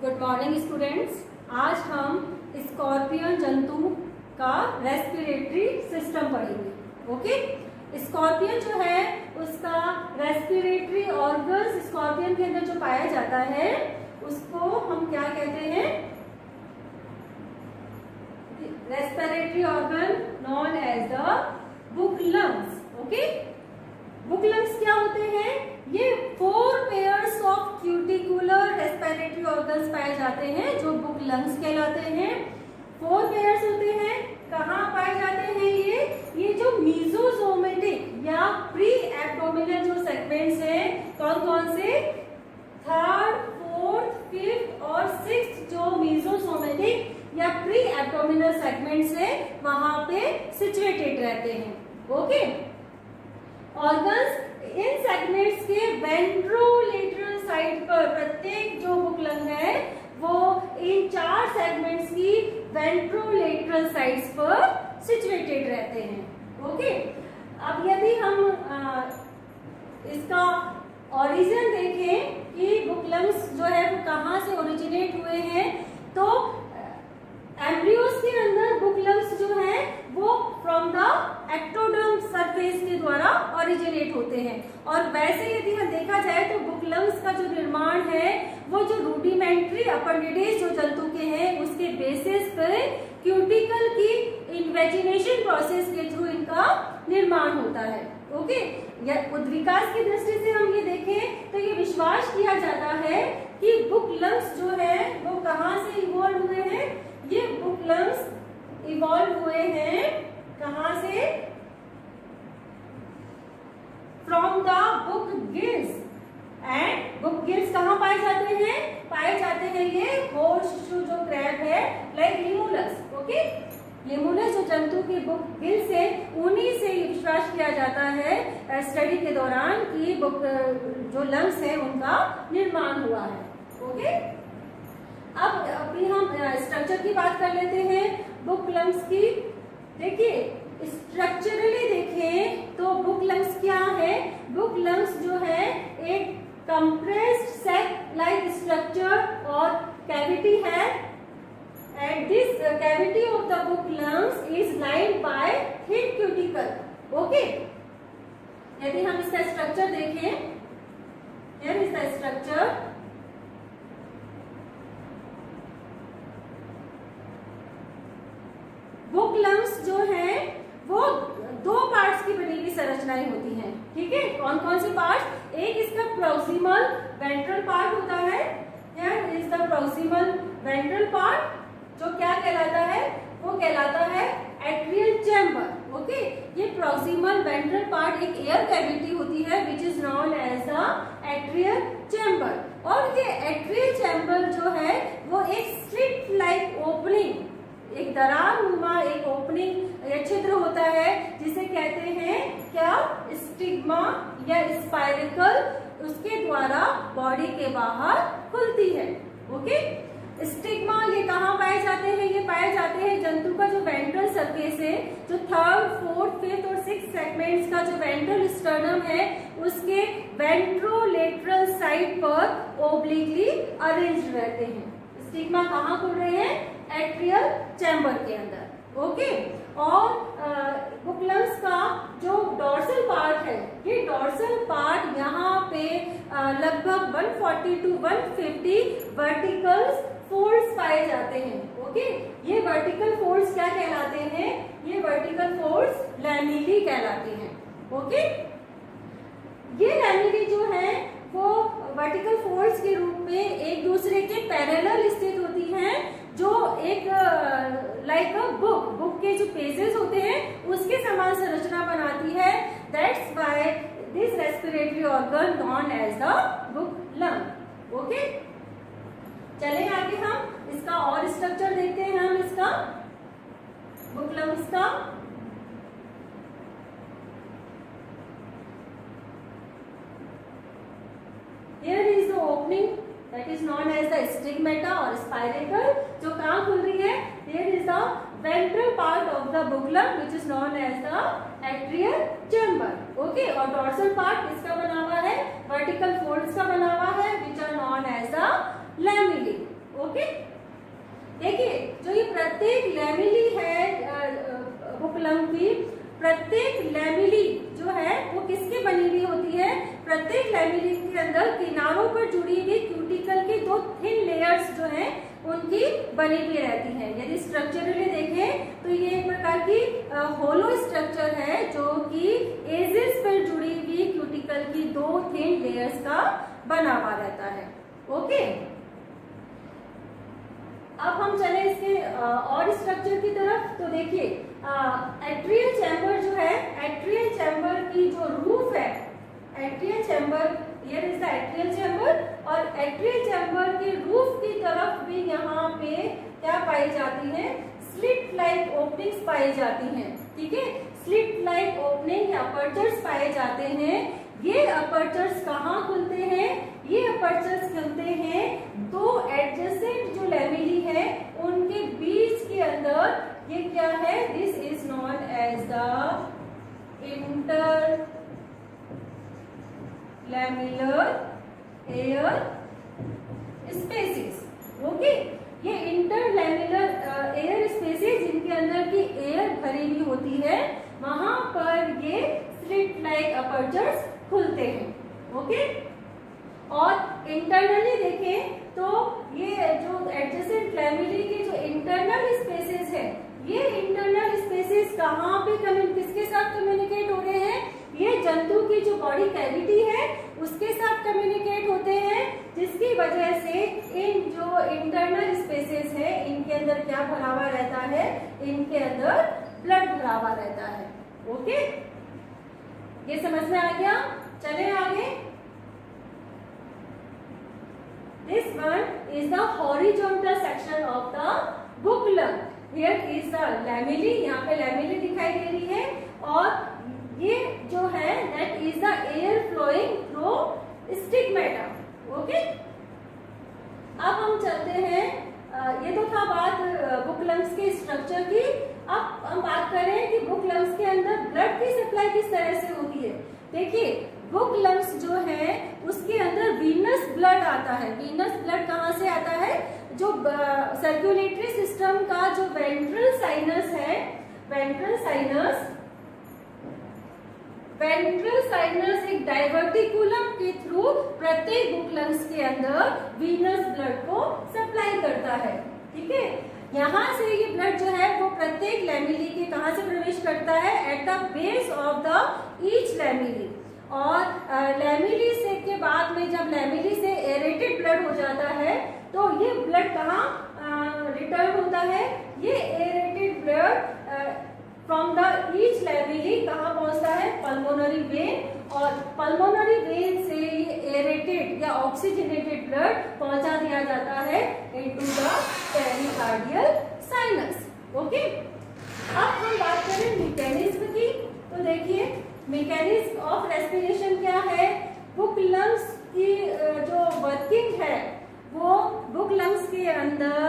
Good morning students. आज हम scorpion जंतु का रेस्पिरेटरी सिस्टम पढ़ेंगे। ओके, स्कॉर्पियन जो है उसका रेस्पिरेटरी ऑर्गन्स स्कॉर्पियन के अंदर जो पाया जाता है उसको हम क्या कहते हैं? Respiratory organ known as the book lungs. Okay, book lungs क्या होते हैं? ये 4 pairs of cuticular respiratory organs पाए जाते हैं जो बुक लंग्स कहलाते हैं। 4 पेयर्स होते हैं। कहाँ पाए जाते हैं ये जो मीजोजोमेटिक या प्री एब्डोमिनल जो सेगमेंट्स हैं, कौन कौन से? 3rd, 4th, 5th और 6th जो मीजोजोमेटिक या प्री एब्डोमिनल सेगमेंट्स है वहां पे सिचुएटेड रहते हैं। ओके, ऑर्गन्स इन सेगमेंट्स के वेंट्रोलेटरल साइड पर, प्रत्येक जो बुक लंग है वो इन 4 सेगमेंट्स की वेंट्रोलेटरल साइड्स पर सिचुएटेड रहते हैं। ओके, अब यदि हम इसका ओरिजिन देखें कि बुक लंग्स जो है वो कहाँ से ओरिजिनेट हुए हैं, तो एम्ब्रियोस के अंदर बुक लंग्स जो है वो फ्रॉम द एक्टोडर्म सरफेस के द्वारा ओरिजिनेट होते हैं। और वैसे यदि हम देखा जाए तो बुक लंग्स का जो निर्माण है वो जो रूडिमेंट्री अपेंडिडेज जो जंतु के हैं उसके बेसिस पर क्यूटिकल की इन्वेजिनेशन प्रोसेस के थ्रू इनका निर्माण होता है। ओके, उद्विकास की दृष्टि से हम ये देखें तो ये विश्वास किया जाता है कि बुक लंग्स जो है वो कहाँ से इवॉल्व हुए हैं? ये बुक लंग्स इवॉल्व हुए हैं कहाँ से? From the book gills. And book gills कहाँ पाए जाते हैं? पाए जाते हैं ये होर्सशू जो क्रैब है, लाइक लिमुलस। ओके, लिमुलस जो जंतु की बुक गिल्स है उन्हीं से विश्वास किया जाता है स्टडी के दौरान कि बुक जो लंग्स है उनका निर्माण हुआ है। ओके, अब अभी हम स्ट्रक्चर की बात कर लेते हैं बुक लंग्स की। देखिए, स्ट्रक्चरली देखें तो बुक लंग्स क्या है? बुक लंग्स जो है एक कंप्रेस्ड सैक लाइक स्ट्रक्चर और कैविटी है, and this cavity of the book lungs is lined by thick cuticle. Okay, यदि हम इसका स्ट्रक्चर देखें, here is the structure. Book lungs जो है वो 2 पार्ट्स की बनी हुई संरचनाएं होती हैं। ठीक है, कौन कौन से पार्ट्स? एक इसका प्रोक्सिमल वेंट्रल पार्ट होता है। Here is the proximal ventral part जो क्या कहलाता है? वो कहलाता है एट्रियल चैम्बर। ओके, ये प्रोक्सिमल वेंट्रल पार्ट एक एयर कैविटी होती है which is known as the atrial chamber. और ये एट्रियल चैम्बर जो है वो एक स्लिट लाइक ओपनिंग, एक दरार नुमा एक ओपनिंग या छिद्र होता है जिसे कहते हैं क्या? स्टिग्मा या स्पाइरिकल, उसके द्वारा बॉडी के बाहर खुलती है। ओके, स्टिग्मा ये कहाँ पाए जाते हैं? ये पाए जाते हैं जंतु का जो वेंट्रल सरफेस है, जो 3rd, 4th, 5th और 6th सेगमेंट्स का जो वेंट्रल स्टर्नम है उसके वेंट्रोलेटरल साइड पर ओब्लिकली अरेंज रहते हैं। स्टिग्मा कहाँ खुल रहे हैं? एट्रियल चैम्बर के अंदर। ओके, और बुक लंग्स का जो डॉर्सल पार्ट है, ये डॉर्सल पार्ट यहाँ पे लगभग 140 to 150 वर्टिकल फोल्ड्स पाए जाते हैं। ओके, ये वर्टिकल फोल्ड्स क्या कहलाते हैं? ये वर्टिकल फोल्ड्स लैमेली कहलाते हैं। ओके, ये लैमेली जो है वो वर्टिकल फोल्ड्स के रूप में एक दूसरे के पैरेलल स्थित होती हैं, जो एक लाइक अ बुक के जो पेजेस होते हैं उसके समान संरचना बनाती है। That's why this respiratory organ known as the book lung. Okay, चले आगे हम इसका और स्ट्रक्चर देखते हैं। हम इसका बुक लंग्स का here is the opening that is known as the stigmata or spiracle जो कहाँ खुल रही है? Here is the ventral part of the book lung which is known as the atrial chamber. Okay, और dorsal part किसका बना हुआ है? Vertical folds का बना हुआ है which are known as the lamellae. Okay, देखिए जो ये प्रत्येक लैमेली है बुक लंग की, प्रत्येक लैमेली जो है वो किसके बनी हुई होती है? प्रत्येक लैमेली के अंदर किनारों पर जुड़ी हुई क्यूटिकल की 2 थिन लेयर्स जो है उनकी बनी हुई रहती है। यदि स्ट्रक्चरली देखें तो ये एक प्रकार की होलो स्ट्रक्चर है जो कि एजेस पर जुड़ी हुई क्यूटिकल की 2 थिन लेयर्स का बना हुआ रहता है। ओके, अब हम चले इसके और स्ट्रक्चर की तरफ। तो देखिए एट्रियल चैम्बर जो है, एट्रियल चैम्बर की जो रूफ है, atrial chamber, here is the atrial chamber, और एट्रियल चैम्बर के रूफ की तरफ भी यहाँ पे क्या पाई जाती है? स्लिट लाइक ओपनिंग्स पाई जाती हैं। ठीक है, स्लिट लाइक ओपनिंग या अपर्चर्स पाए जाते हैं। ये अपर्चर्स कहाँ खुलते हैं? ये अपर्चर्स खुलते हैं 2 एडजेसेंट जो लैमेली है उनके बीच के अंदर। ये क्या है? This is known as the inter lamellar air spaces. Okay, ये इंटर लैमेलर एयर स्पेसेस जिनके अंदर की एयर भरी हुई होती है, वहां पर ये स्लिट लाइक अपर्चर्स खुलते हैं। ओके, और इंटरनली देखें तो ये जो एडजेसेंट लैमेली के जो इंटरनल स्पेसेस है, ये इंटरनल स्पेसेस कहाँ पे किसके साथ कम्युनिकेट हो रहे हैं? ये जंतु की जो बॉडी कैविटी है उसके साथ कम्युनिकेट होते हैं, जिसकी वजह से इन जो इंटरनल स्पेसेस है इनके अंदर क्या भरा हुआ रहता है? इनके अंदर ब्लड भरा हुआ रहता है। ओके, ये समझ में आ गया? चले आगे। This one is the horizontal section of the book lung. Here is the lamella, यहाँ पे lamella दिखाई दे रही है, और ये जो है that is the air flowing through stigmata. Okay? अब हम चलते हैं, ये तो था बात बुक लंग्स के स्ट्रक्चर की। अब हम बात करें कि बुक लंग्स के अंदर ब्लड की सप्लाई किस तरह से होती है। देखिए बुक लंग्स जो है उसके अंदर वीनस ब्लड आता है। वीनस ब्लड कहाँ से आता है? जो सर्कुलेटरी सिस्टम का जो वेंट्रल साइनस है, वेंट्रल साइनस एक डाइवर्टिकुलम के थ्रू प्रत्येक बुक लंग्स के अंदर वीनस ब्लड को सप्लाई करता है। ठीक है, यहाँ से ये ब्लड जो है वो प्रत्येक लैमेली के कहाँ से प्रवेश करता है? At the base of the each lamellae. और लैमेली से के बाद में जब लैमेली से एरेटेड ब्लड हो जाता है तो ये ब्लड कहाँ रिटर्न होता है? ये aerated blood from the each lamellae कहाँ पहुंचता है? पल्मोनरी वेन, और पल्मोनरी वेन से ये एरेटेड या ऑक्सीजनेटेड ब्लड पहुंचा दिया जाता है into the pericardial sinus. Okay, अब हम बात करें मैकेनिज्म की। तो देखिए मैकेनिज्म ऑफ रेस्पिरेशन क्या है? बुक लंग्स की जो वर्किंग है वो बुक लंग्स के अंदर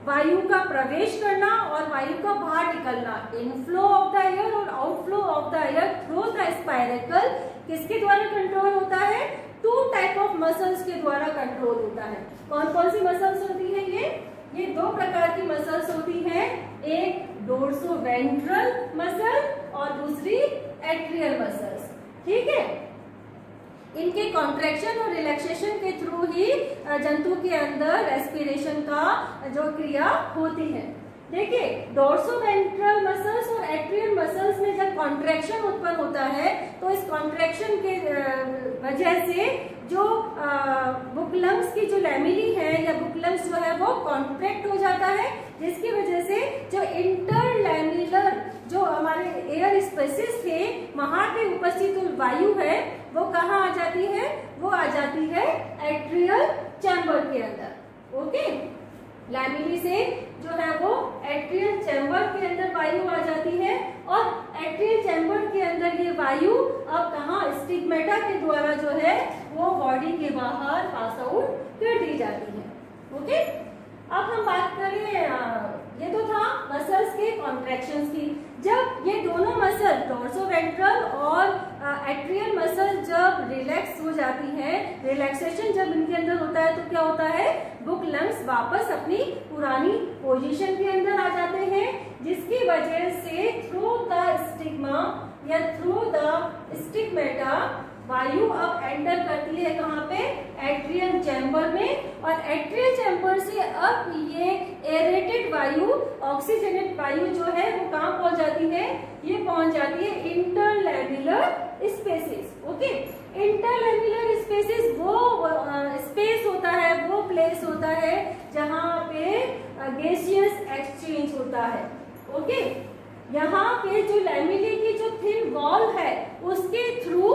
वायु का प्रवेश करना और वायु का बाहर निकलना, इनफ्लो ऑफ द एयर और outflow of the air through the spiracle किसके द्वारा कंट्रोल होता है? 2 टाइप ऑफ मसल्स के द्वारा कंट्रोल होता है। कौन कौन सी मसल्स होती है? ये 2 प्रकार की मसल्स होती हैं। एक डोर्सोवेंट्रल मसल और दूसरी एट्रियल मसल्स। ठीक है, इनके कॉन्ट्रैक्शन और रिलैक्सेशन के थ्रू ही जंतु के अंदर रेस्पिरेशन का जो क्रिया होती है। देखिए डोर्सोवेंट्रल मसल्स और एट्रियल मसल्स में जब कॉन्ट्रैक्शन उत्पन्न होता है तो इस कॉन्ट्रैक्शन के वजह से जो बुक लंग्स की जो लैमेली है या बुक लंग्स जो है वो कॉन्ट्रैक्ट हो जाता है, जिसकी वजह से जो इंटरलैमेलर जो हमारे एयर स्पेसेस थे वहां पे उपस्थित वायु है वो कहाँ आ जाती है? वो आ जाती है एट्रियल चैम्बर के अंदर। ओके, लैमेली से जो है वो एट्रियल चैम्बर के अंदर वायु आ जाती है और एट्रियल चैम्बर के अंदर ये वायु अब कहाँ? स्टिग्मेटा के द्वारा जो है वो बॉडी के बाहर पास आउट कर दी जाती है। ओके, अब हम बात करें, ये तो था मसल्स के कॉन्ट्रैक्शंस की। जब ये दोनों मसल डोर्सोवेंट्रल और एट्रियल मसल जब रिलैक्स हो जाती है, रिलैक्सेशन जब इनके अंदर होता है तो क्या होता है? लंग्स वापस अपनी पुरानी पोजीशन के अंदर आ जाते हैं, जिसकी वजह से थ्रू द स्टिग्मा या थ्रू द स्टिग्मेटा वायु अब एंटर करती है कहाँ पे, एट्रियल चैम्बर में, और एट्रियल चैम्बर से अब ये एरेटेड वायु, ऑक्सीजनेट वायु जो है वो कहाँ पहुंच जाती है, ये पहुंच जाती है इंटरलैम्युलर स्पेसेस। ओके, इंटरलैम्युलर स्पेसेस वो स्पेस होता है, वो प्लेस होता है जहाँ पे गैसियस एक्सचेंज होता है। ओके, यहाँ पे जो लैमिले की जो थिन वॉल है उसके थ्रू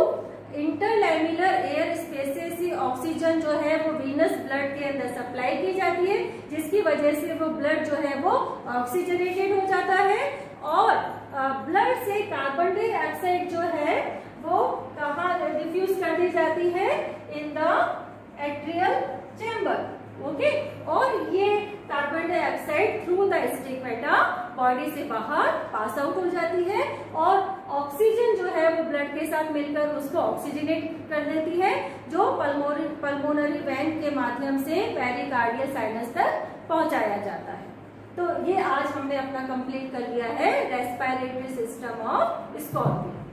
इंटरलैम्युलर एयर स्पेसेस से ऑक्सीजन जो है वो वीनस ब्लड के अंदर सप्लाई की जाती है, जिसकी वजह से वो ब्लड जो है वो ऑक्सीजनेटेड हो जाता है, और ब्लड से कार्बन डाइऑक्साइड जो है वो कहाँ डिफ्यूज कर दी जाती है, in the atrial chamber. Okay, और ये carbon dioxide through the stigmata body से बाहर पास आउट हो जाती है, और ऑक्सीजन जो है वो ब्लड के साथ मिलकर उसको ऑक्सीजनेट कर देती है, जो पल्मोनरी वेन के माध्यम से पेरिकार्डियल साइनस तक पहुंचाया जाता है। तो ये आज हमने अपना कंप्लीट कर लिया है रेस्पिरेटरी सिस्टम ऑफ स्कॉर्पियो।